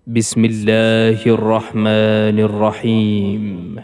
بسم الله الرحمن الرحيم.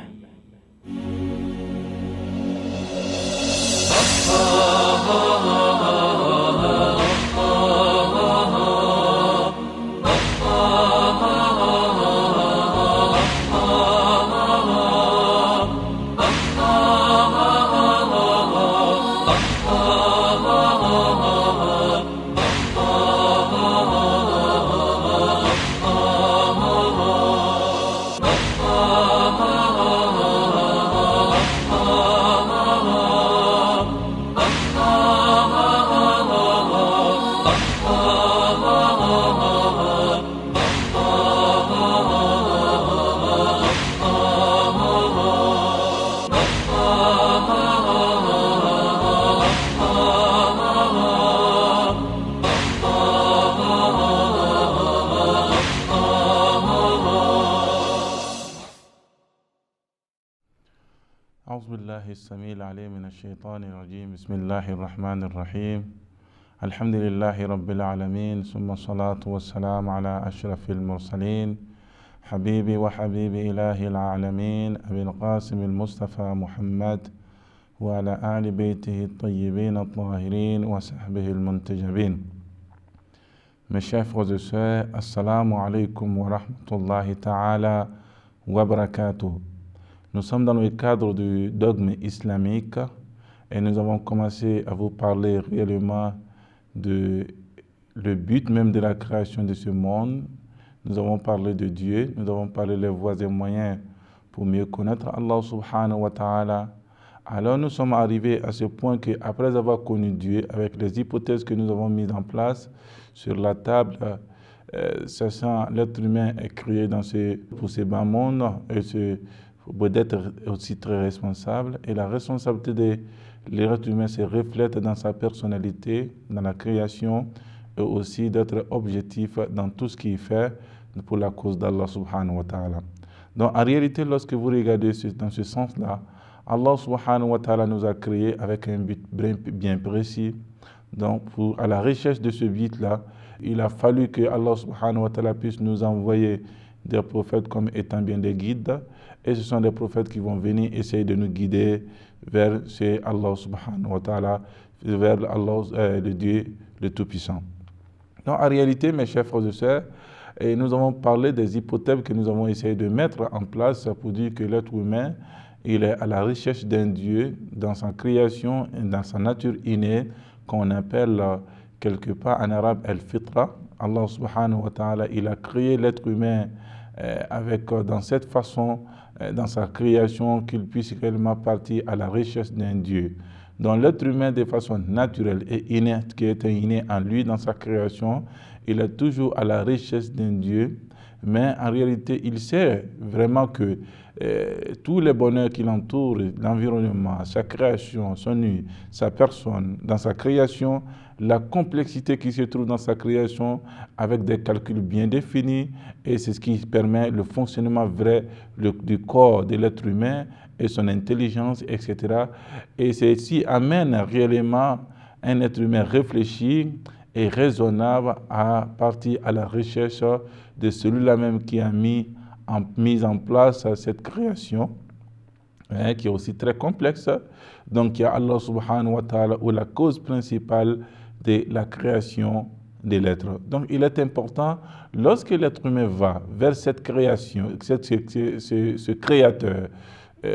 أعوذ بالله السميع العليم من الشيطان الرجيم. بسم الله الرحمن الرحيم. الحمد لله رب العالمين، ثم الصلاة والسلام على أشرف المرسلين حبيبي وحبيب إله العالمين أبي القاسم المصطفى محمد وعلى آل بيته الطيبين الطاهرين وصحبه المنتجبين. Mes chers frères et sœurs, assalamu alaikum wa rahmatullahi ta'ala wa barakatuh. Nous sommes dans le cadre du dogme islamique et nous avons commencé à vous parler réellement de le but même de la création de ce monde. Nous avons parlé de Dieu, nous avons parlé des voies et moyens pour mieux connaître Allah subhanahu wa ta'ala. Alors nous sommes arrivés à ce point qu'après avoir connu Dieu, avec les hypothèses que nous avons mises en place sur la table, sachant l'être humain est créé pour ce bas monde et d'être aussi très responsable, et la responsabilité de l'être humain se reflète dans sa personnalité, dans la création, et aussi d'être objectif dans tout ce qu'il fait pour la cause d'Allah subhanahu wa ta'ala. Donc en réalité, lorsque vous regardez dans ce sens-là, Allah subhanahu wa ta'ala nous a créés avec un but bien précis. Donc à la recherche de ce but-là, il a fallu que Allah subhanahu wa ta'ala puisse nous envoyer des prophètes comme étant bien des guides, et ce sont des prophètes qui vont venir essayer de nous guider vers Allah subhanahu wa ta'ala, vers Allah, le Dieu le Tout-Puissant. Donc en réalité, mes chers frères et sœurs, nous avons parlé des hypothèses que nous avons essayé de mettre en place pour dire que l'être humain, il est à la recherche d'un Dieu dans sa création et dans sa nature innée, qu'on appelle quelque part en arabe al-fitra. Allah subhanahu wa ta'ala, il a créé l'être humain dans cette façon, dans sa création, qu'il puisse réellement partir à la recherche d'un Dieu. Donc l'être humain, de façon naturelle et innée, qui est inné en lui, dans sa création, il est toujours à la recherche d'un Dieu, mais en réalité, il sait vraiment que tous les bonheurs qui l'entourent, l'environnement, sa création, son nu, sa personne, dans sa création, la complexité qui se trouve dans sa création avec des calculs bien définis, et c'est ce qui permet le fonctionnement vrai du corps de l'être humain et son intelligence, etc. Et c'est ce qui amène réellement un être humain réfléchi et raisonnable à partir à la recherche de celui-là même qui a mis en place cette création, qui est aussi très complexe. Donc il y a Allah subhanahu wa ta'ala, ou la cause principale de la création de l'être. Donc il est important, lorsque l'être humain va vers cette création, ce créateur,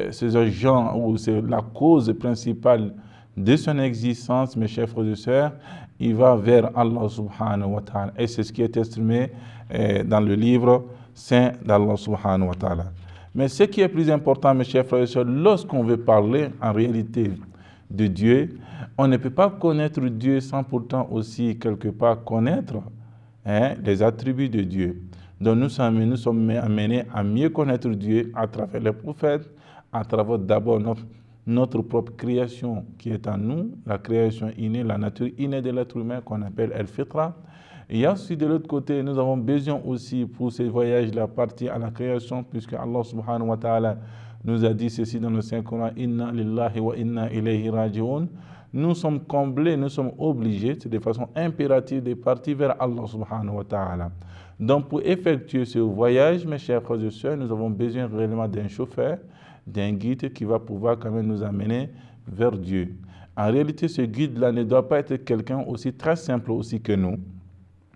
ces agents, ou c'est la cause principale de son existence, mes chers frères et sœurs, il va vers Allah subhanahu wa ta'ala. Et c'est ce qui est exprimé dans le livre saint d'Allah subhanahu wa ta'ala. Mais ce qui est plus important, mes chers frères et sœurs, lorsqu'on veut parler en réalité de Dieu, on ne peut pas connaître Dieu sans pourtant aussi quelque part connaître les attributs de Dieu. Donc nous sommes amenés à mieux connaître Dieu à travers les prophètes, à travers d'abord notre propre création qui est en nous, la création innée, la nature innée de l'être humain qu'on appelle al-fitra. Il y a aussi de l'autre côté, nous avons besoin aussi pour ces voyages-là partir à la création, puisque Allah subhanahu wa ta'ala nous a dit ceci dans le Saint-Coran, inna lillahi wa inna ilayhi raji'un. Nous sommes comblés, nous sommes obligés, c'est de façon impérative de partir vers Allah subhanahu wa ta'ala. Donc, pour effectuer ce voyage, mes chers frères et sœurs, nous avons besoin réellement d'un chauffeur, d'un guide qui va pouvoir quand même nous amener vers Dieu. En réalité, ce guide-là ne doit pas être quelqu'un aussi très simple aussi que nous.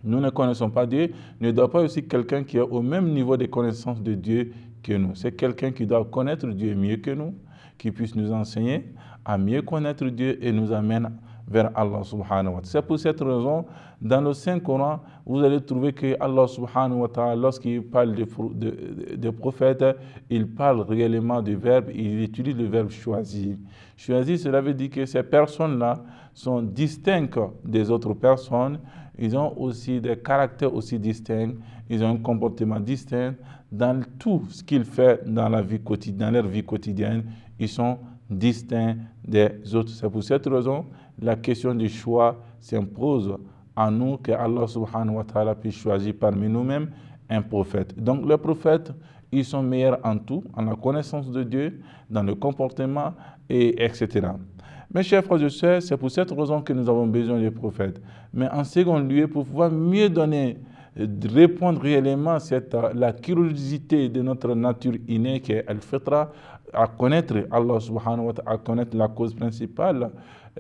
Nous ne connaissons pas Dieu, ne doit pas être aussi quelqu'un qui est au même niveau de connaissance de Dieu que nous. C'est quelqu'un qui doit connaître Dieu mieux que nous, qui puisse nous enseigner à mieux connaître Dieu et nous amène vers Allah subhanahu wa ta'ala. C'est pour cette raison, dans le Saint-Coran, vous allez trouver que Allah subhanahu wa ta'ala, lorsqu'il parle de prophètes, il parle réellement du verbe, il utilise le verbe choisir. Choisir, cela veut dire que ces personnes-là sont distinctes des autres personnes, ils ont aussi des caractères aussi distincts, ils ont un comportement distinct. Dans tout ce qu'ils font dans la vie quotidienne, dans leur vie quotidienne, ils sont distincts des autres. C'est pour cette raison, la question du choix s'impose à nous, que Allah subhanahu wa ta'ala puisse choisir parmi nous-mêmes un prophète. Donc les prophètes, ils sont meilleurs en tout, en la connaissance de Dieu, dans le comportement, etc. Mes chers frères et sœurs, c'est pour cette raison que nous avons besoin des prophètes. Mais en second lieu, pour pouvoir mieux répondre réellement à la curiosité de notre nature innée qui est al-fitra, à connaître Allah subhanahu wa ta'ala, à connaître la cause principale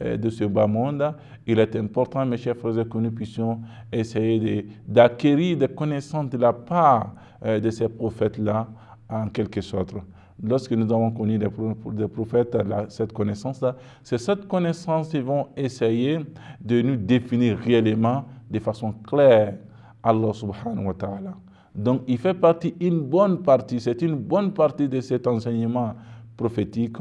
de ce bas monde, il est important, mes chers frères, que nous puissions essayer d'acquérir des connaissances de la part de ces prophètes-là, en quelque sorte. Lorsque nous avons connu des prophètes, cette connaissance-là, c'est cette connaissance qui vont essayer de nous définir réellement de façon claire Allah subhanahu wa ta'ala. Donc, il fait partie, c'est une bonne partie de cet enseignement prophétique.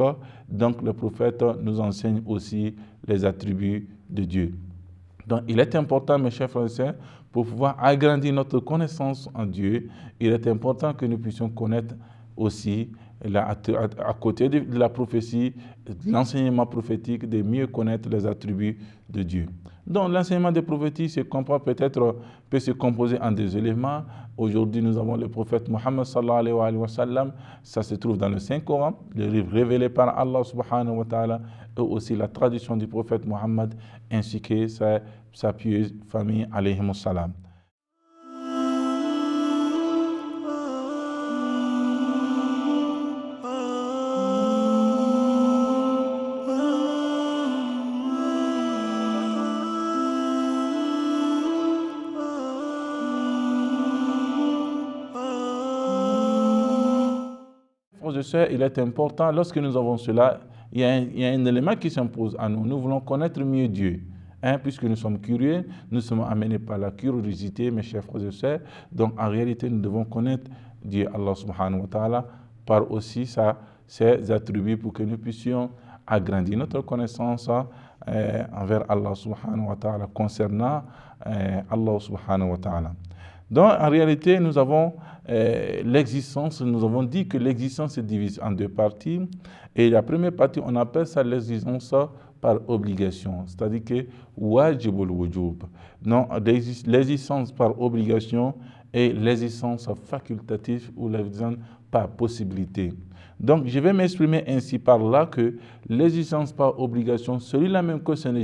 Donc, le prophète nous enseigne aussi les attributs de Dieu. Donc, il est important, mes chers frères et sœurs, pour pouvoir agrandir notre connaissance en Dieu, il est important que nous puissions connaître aussi, à côté de la prophétie, de l'enseignement prophétique, de mieux connaître les attributs de Dieu. Donc, l'enseignement des prophéties peut se composer en des éléments. Aujourd'hui, nous avons le prophète Mohammed sallallahu alayhi wa sallam. Ça se trouve dans le Saint-Coran, le livre révélé par Allah subhanahu wa ta'ala, et aussi la tradition du prophète Mohammed, ainsi que sa pieuse famille alayhi salam. Il est important, lorsque nous avons cela, il y a un élément qui s'impose à nous. Nous voulons connaître mieux Dieu. Puisque nous sommes curieux, nous sommes amenés par la curiosité, mes chers frères et sœurs. Donc, en réalité, nous devons connaître Dieu, Allah subhanahu wa ta'ala, par aussi ses attributs pour que nous puissions agrandir notre connaissance envers Allah subhanahu wa ta'ala, concernant Allah subhanahu wa ta'ala. Donc, en réalité, nous avons nous avons dit que l'existence se divise en deux parties. Et la première partie, on appelle ça l'existence par obligation, c'est-à-dire que wajibul wujub. Non, l'existence par obligation et l'existence facultative ou l'existence par possibilité. Donc, je vais m'exprimer ainsi par là que l'existence par obligation, celui-là même que son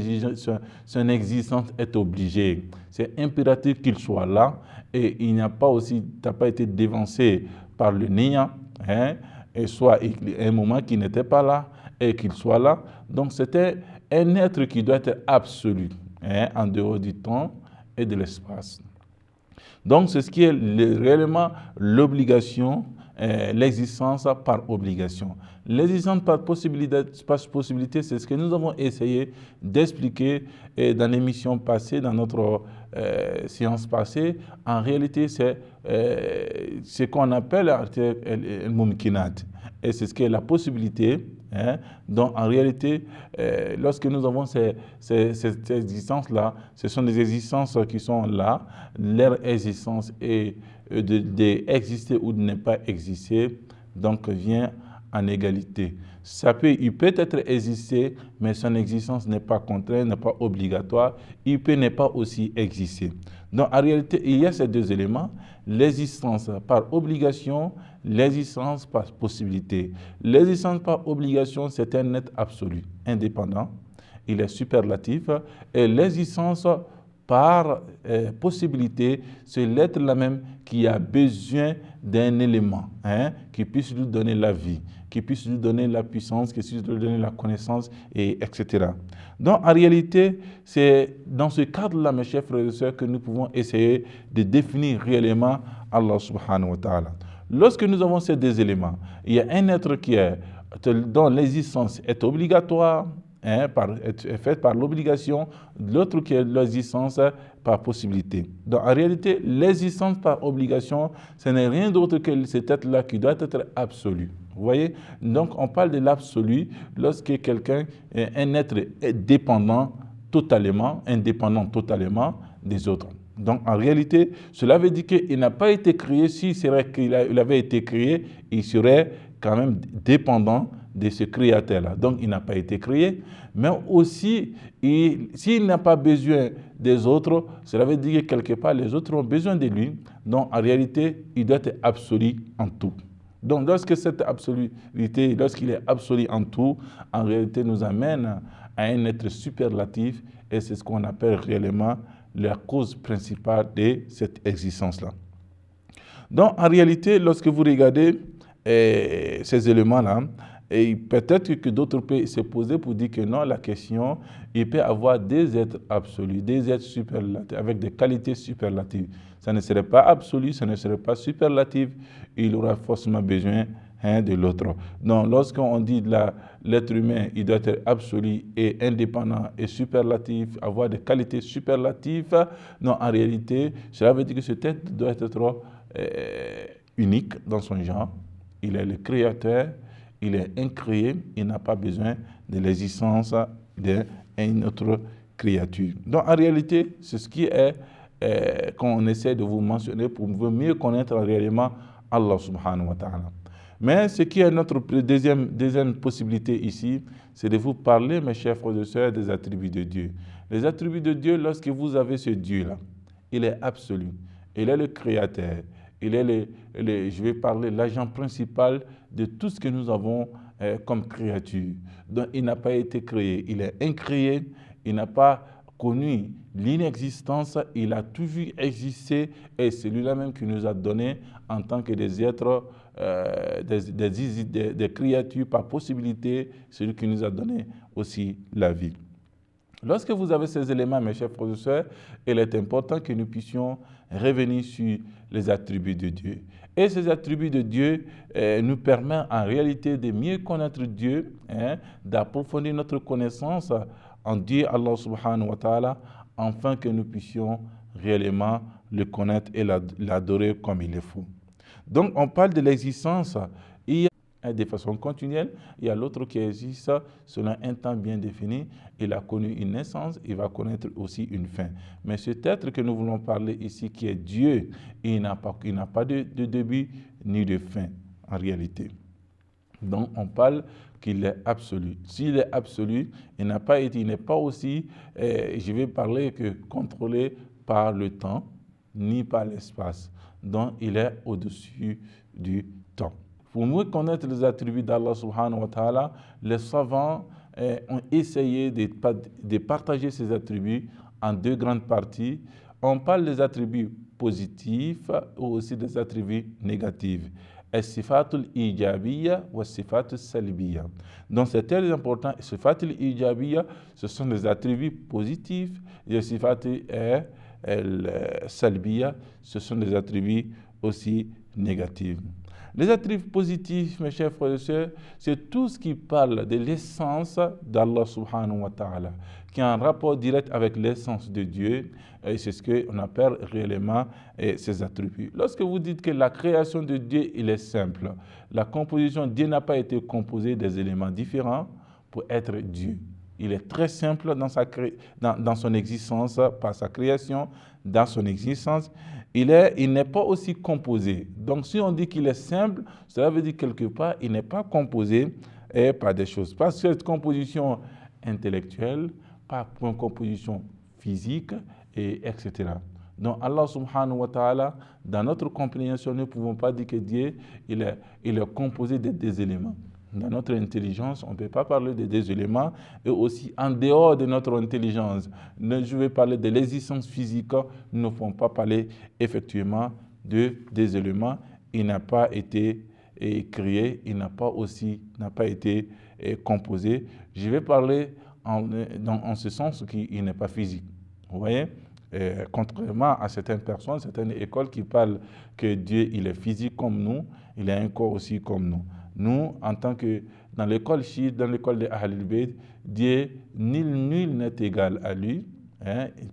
existence est obligée. C'est impératif qu'il soit là et il n'a pas été dévancé par le néant, et soit un moment qui n'était pas là et qu'il soit là. Donc, c'était un être qui doit être absolu, en dehors du temps et de l'espace. Donc, c'est ce qui est réellement l'obligation, l'existence par obligation. L'existence par possibilité, c'est ce que nous avons essayé d'expliquer dans l'émission passée, dans notre séance passée. En réalité, c'est ce qu'on appelle le mumkinat. Et c'est ce qui est la possibilité. Donc, en réalité, lorsque nous avons ces existences-là, ce sont des existences qui sont là. Leur existence est d'exister ou de ne pas exister, donc vient en égalité. Il peut être exister, mais son existence n'est pas contrainte, n'est pas obligatoire. Il peut ne pas aussi exister. Donc, en réalité, il y a ces deux éléments, l'existence par obligation, l'existence par possibilité. L'existence par obligation, c'est un être absolu, indépendant, il est superlatif, et l'existence par possibilité, c'est l'être-là même qui a besoin d'un élément qui puisse lui donner la vie, qui puisse lui donner la puissance, qui puisse lui donner la connaissance, etc. Donc, en réalité, c'est dans ce cadre-là, mes chers frères et sœurs, que nous pouvons essayer de définir réellement Allah subhanahu wa ta'ala. Lorsque nous avons ces deux éléments, il y a un être dont l'existence est obligatoire, est faite par l'obligation, l'autre qui est l'existence par possibilité. Donc en réalité, l'existence par obligation, ce n'est rien d'autre que cet être-là qui doit être absolu. Vous voyez? Donc on parle de l'absolu lorsque quelqu'un, un être est indépendant totalement des autres. Donc en réalité, cela veut dire qu'il n'a pas été créé. S'il serait qu'il avait été créé, il serait quand même dépendant de ce créateur-là. Donc il n'a pas été créé, mais aussi, s'il n'a pas besoin des autres, cela veut dire que quelque part les autres ont besoin de lui. Donc en réalité, il doit être absolu en tout. Donc lorsque cette absoluité, lorsqu'il est absolu en tout, en réalité nous amène à un être superlatif, et c'est ce qu'on appelle réellement la cause principale de cette existence-là. Donc, en réalité, lorsque vous regardez ces éléments-là, et peut-être que d'autres peuvent se poser pour dire que non, la question, il peut avoir des êtres absolus, des êtres superlatifs, avec des qualités superlatives. Ça ne serait pas absolu, ça ne serait pas superlatif, il aura forcément besoin de l'autre. Donc, lorsqu'on dit l'être humain, il doit être absolu et indépendant et superlatif, avoir des qualités superlatives, non, en réalité, cela veut dire que cet être doit être unique dans son genre. Il est le créateur, il est incréé, il n'a pas besoin de l'existence d'une autre créature. Donc, en réalité, c'est ce qui est qu'on essaie de vous mentionner pour mieux connaître réellement Allah subhanahu wa ta'ala. Mais ce qui est notre deuxième possibilité ici, c'est de vous parler, mes chers frères et sœurs, des attributs de Dieu. Les attributs de Dieu, lorsque vous avez ce Dieu-là, il est absolu, il est le créateur, il est je vais parler l'agent principal de tout ce que nous avons comme créature. Donc il n'a pas été créé, il est incréé, il n'a pas connu l'inexistence, il a toujours existé et c'est lui-là même qui nous a donné en tant que des êtres, des créatures par possibilité, c'est lui qui nous a donné aussi la vie. Lorsque vous avez ces éléments, mes chers frères et sœurs, il est important que nous puissions revenir sur les attributs de Dieu. Et ces attributs de Dieu nous permettent en réalité de mieux connaître Dieu, d'approfondir notre connaissance en Dieu, Allah subhanahu wa ta'ala, afin que nous puissions réellement le connaître et l'adorer comme il le faut. Donc on parle de l'existence de façon continuelle, il y a l'autre qui existe selon un temps bien défini. Il a connu une naissance, il va connaître aussi une fin. Mais cet être que nous voulons parler ici, qui est Dieu, il n'a pas de début ni de fin en réalité. Donc on parle qu'il est absolu. S'il est absolu, il n'est pas aussi, je vais parler que contrôlé par le temps, ni par l'espace. Donc il est au-dessus du temps. Pour mieux connaître les attributs d'Allah subhanahu wa ta'ala, les savants ont essayé de partager ces attributs en deux grandes parties. On parle des attributs positifs ou aussi des attributs négatifs. As-sifatul ijabiyya wa as-sifatul salbiyya. Donc c'est très important. As-sifatul ijabiyya, ce sont des attributs positifs, et as-sifatul salbiyya, ce sont des attributs aussi négatifs. Les attributs positifs, mes chers frères et sœurs, c'est tout ce qui parle de l'essence d'Allah subhanahu wa ta'ala, qui a un rapport direct avec l'essence de Dieu, et c'est ce qu'on appelle réellement ces attributs. Lorsque vous dites que la création de Dieu, il est simple, la composition, Dieu n'a pas été composé des éléments différents pour être Dieu. Il est très simple dans son existence, par sa création, dans son existence. Il n'est pas aussi composé. Donc, si on dit qu'il est simple, cela veut dire quelque part, il n'est pas composé par des choses. Pas cette composition intellectuelle, pas une composition physique, etc. Donc, Allah subhanahu wa ta'ala, dans notre compréhension, nous ne pouvons pas dire que Dieu, il est composé des éléments. Dans notre intelligence, on ne peut pas parler de deux éléments et aussi en dehors de notre intelligence. Je vais parler de l'existence physique, nous ne pouvons pas parler effectivement de des éléments. Il n'a pas été créé, il n'a pas été composé. Je vais parler en ce sens qu'il n'est pas physique. Vous voyez? Contrairement à certaines personnes, certaines écoles qui parlent que Dieu il est physique comme nous, il a un corps aussi comme nous. Nous, en tant que dans l'école chiite, dans l'école de Ahlul Bayt, Dieu, nul n'est égal à lui.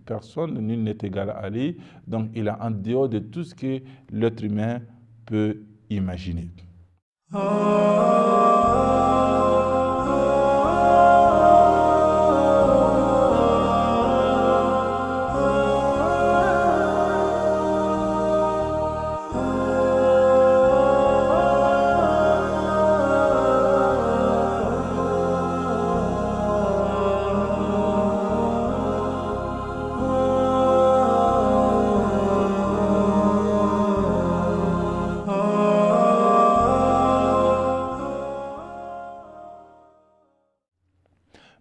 Personne, nul n'est égal à lui. Donc, il est en dehors de tout ce que l'être humain peut imaginer.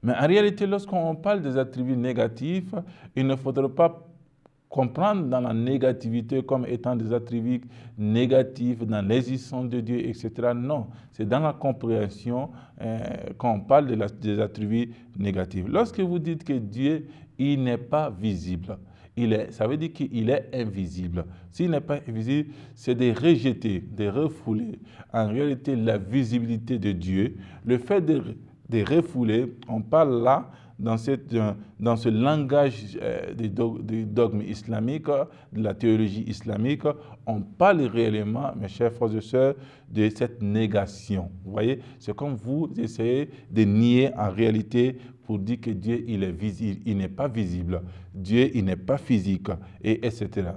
Mais en réalité, lorsqu'on parle des attributs négatifs, il ne faudrait pas comprendre dans la négativité comme étant des attributs négatifs dans l'existence de Dieu, etc. Non, c'est dans la compréhension qu'on parle des attributs négatifs. Lorsque vous dites que Dieu, il n'est pas visible, ça veut dire qu'il est invisible. S'il n'est pas invisible, c'est de rejeter, de refouler en réalité la visibilité de Dieu. Le fait de refouler, on parle là, dans ce langage du dogme islamique, de la théologie islamique, on parle réellement, mes chers frères et sœurs, de cette négation. Vous voyez, c'est comme vous essayez de nier en réalité pour dire que Dieu, il est visible, il n'est pas visible. Dieu, il n'est pas physique, etc.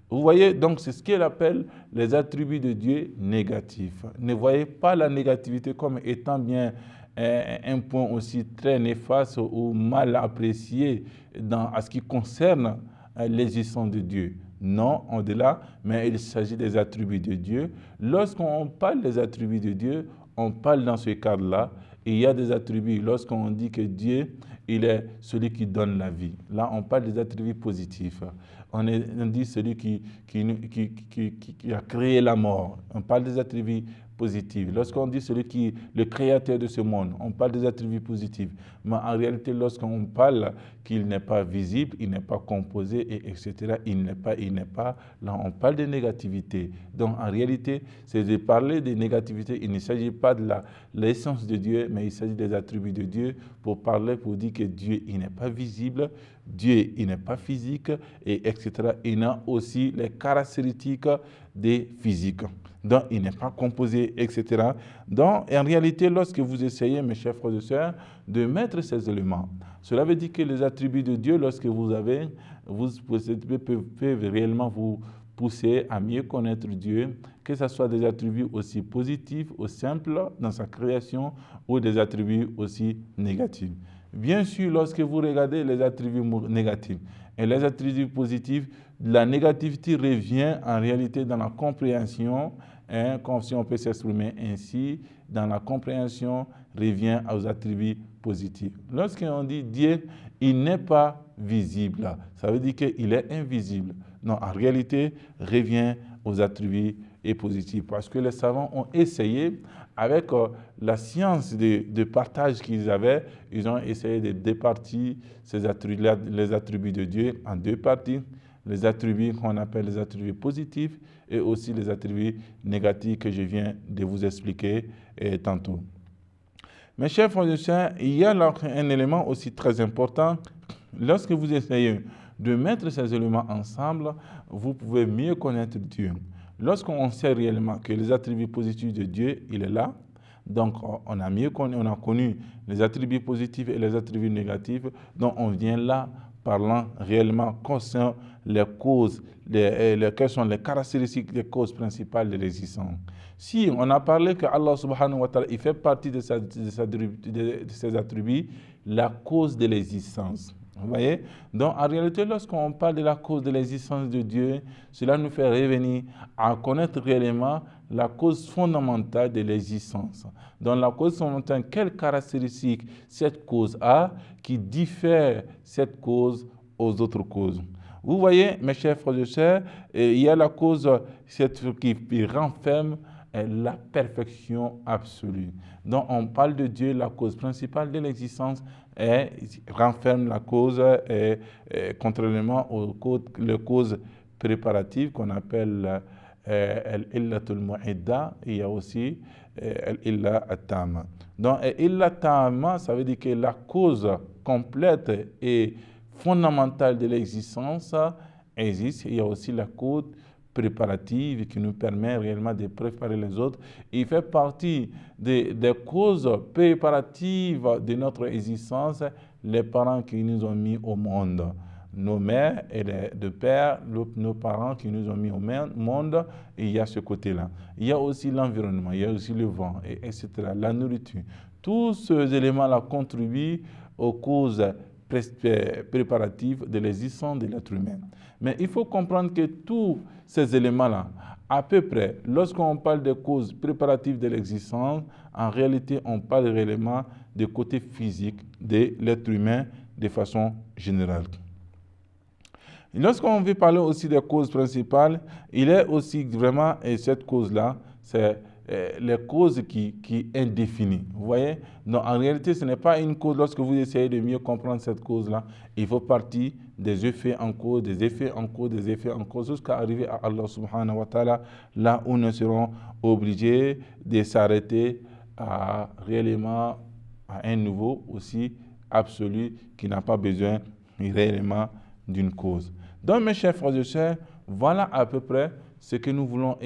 Vous voyez, donc c'est ce qu'il appelle les attributs de Dieu négatifs. Ne voyez pas la négativité comme étant bien un point aussi très néfaste ou mal apprécié à ce qui concerne l'existence de Dieu. Non, au-delà, mais il s'agit des attributs de Dieu. Lorsqu'on parle des attributs de Dieu, on parle dans ce cadre-là. Il y a des attributs. Lorsqu'on dit que Dieu, il est celui qui donne la vie. Là, on parle des attributs positifs. On dit celui qui a créé la mort. On parle des attributs positifs. Lorsqu'on dit celui qui est le créateur de ce monde, on parle des attributs positifs. Mais en réalité, lorsqu'on parle qu'il n'est pas visible, il n'est pas composé, etc., il n'est pas, là on parle de négativité. Donc en réalité, c'est de parler de négativité. Il ne s'agit pas de l'essence de Dieu, mais il s'agit des attributs de Dieu pour dire que Dieu, il n'est pas visible, Dieu, il n'est pas physique, etc. Il a aussi les caractéristiques des physiques. Donc, il n'est pas composé, etc. Donc, en réalité, lorsque vous essayez, mes chers frères et sœurs, de mettre ces éléments, cela veut dire que les attributs de Dieu, lorsque vous peuvent réellement vous pousser à mieux connaître Dieu, que ce soit des attributs aussi positifs, ou simples dans sa création, ou des attributs aussi négatifs. Bien sûr, lorsque vous regardez les attributs négatifs et les attributs positifs, la négativité revient en réalité dans la compréhension, comme si on peut s'exprimer ainsi, dans la compréhension revient aux attributs positifs. Lorsqu'on dit Dieu, il n'est pas visible, ça veut dire qu'il est invisible. Non, en réalité, revient aux attributs positifs, parce que les savants ont essayé, avec la science de partage qu'ils avaient, ils ont essayé de départir les attributs de Dieu en deux parties. Les attributs qu'on appelle les attributs positifs et aussi les attributs négatifs que je viens de vous expliquer tantôt. Mes chers frères et sœurs, il y a là un élément aussi très important. Lorsque vous essayez de mettre ces éléments ensemble, vous pouvez mieux connaître Dieu. Lorsqu'on sait réellement que les attributs positifs de Dieu, il est là, donc on a connu les attributs positifs et les attributs négatifs, donc on vient là parlant réellement concernant les causes, quelles sont les caractéristiques des causes principales de l'existence. Si on a parlé que Allah subhanahu wa ta'ala, il fait partie de ses attributs, la cause de l'existence. Vous voyez? Donc, en réalité, lorsqu'on parle de la cause de l'existence de Dieu, cela nous fait revenir à connaître réellement la cause fondamentale de l'existence. Donc, la cause fondamentale, quelles caractéristiques cette cause a qui diffère cette cause aux autres causes? Vous voyez, mes chers frères et sœurs, il y a la cause qui renferme la perfection absolue. Donc, on parle de Dieu, la cause principale de l'existence, et renferme la cause, contrairement aux causes préparatives qu'on appelle al-illatul mu'idda, il y a aussi al-illa at-tama. Donc, illa tama, ça veut dire que la cause complète et fondamentale de l'existence existe. Il y a aussi la cause préparative qui nous permet réellement de préparer les autres. Il fait partie des causes préparatives de notre existence, les parents qui nous ont mis au monde. Nos mères et de pères, nos parents qui nous ont mis au monde, il y a ce côté-là. Il y a aussi l'environnement, il y a aussi le vent, etc., la nourriture. Tous ces éléments-là contribuent aux causes préparatifs de l'existence de l'être humain. Mais il faut comprendre que tous ces éléments-là, à peu près, lorsqu'on parle des causes préparatives de l'existence, en réalité, on parle réellement du côté physique de l'être humain de façon générale. Lorsqu'on veut parler aussi des causes principales, il est aussi vraiment, et cette cause-là, c'est les causes qui indéfinies. Vous voyez? Donc, en réalité, ce n'est pas une cause. Lorsque vous essayez de mieux comprendre cette cause-là, il faut partir des effets en cause, des effets en cause, des effets en cause, jusqu'à arriver à Allah subhanahu wa ta'ala, là où nous serons obligés de s'arrêter à réellement à un niveau aussi absolu qui n'a pas besoin réellement d'une cause. Donc, mes chers frères et sœurs, voilà à peu près ce que nous voulons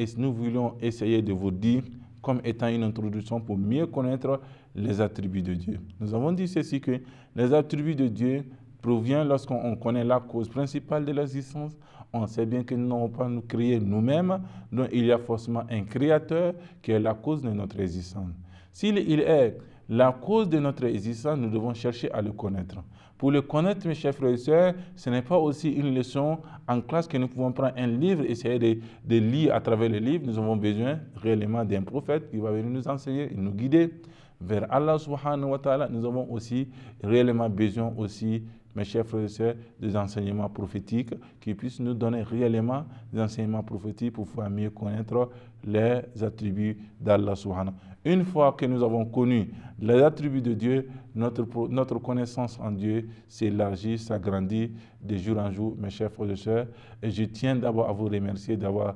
essayer de vous dire comme étant une introduction pour mieux connaître les attributs de Dieu. Nous avons dit ceci, que les attributs de Dieu proviennent lorsqu'on connaît la cause principale de l'existence. On sait bien que nous n'avons pas nous créer nous-mêmes, donc il y a forcément un créateur qui est la cause de notre existence. S'il est la cause de notre existence, nous devons chercher à le connaître. Pour le connaître, mes chers frères et sœurs, ce n'est pas aussi une leçon en classe que nous pouvons prendre un livre, essayer de lire à travers le livre. Nous avons besoin réellement d'un prophète qui va venir nous enseigner et nous guider vers Allah subhanahu wa ta'ala. Nous avons aussi réellement besoin aussi, mes chers frères et sœurs, des enseignements prophétiques qui puissent nous donner réellement des enseignements prophétiques pour pouvoir mieux connaître les attributs d'Allah subhanahu. Une fois que nous avons connu les attributs de Dieu, notre connaissance en Dieu s'élargit, s'agrandit de jour en jour, mes chers frères et sœurs. Et je tiens d'abord à vous remercier d'avoir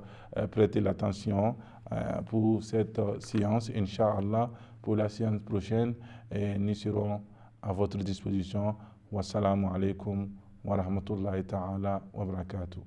prêté l'attention pour cette séance, Inch'Allah. Pour la séance prochaine, et nous serons à votre disposition. Wassalamu alaikum wa rahmatullahi ta'ala wa barakatuh.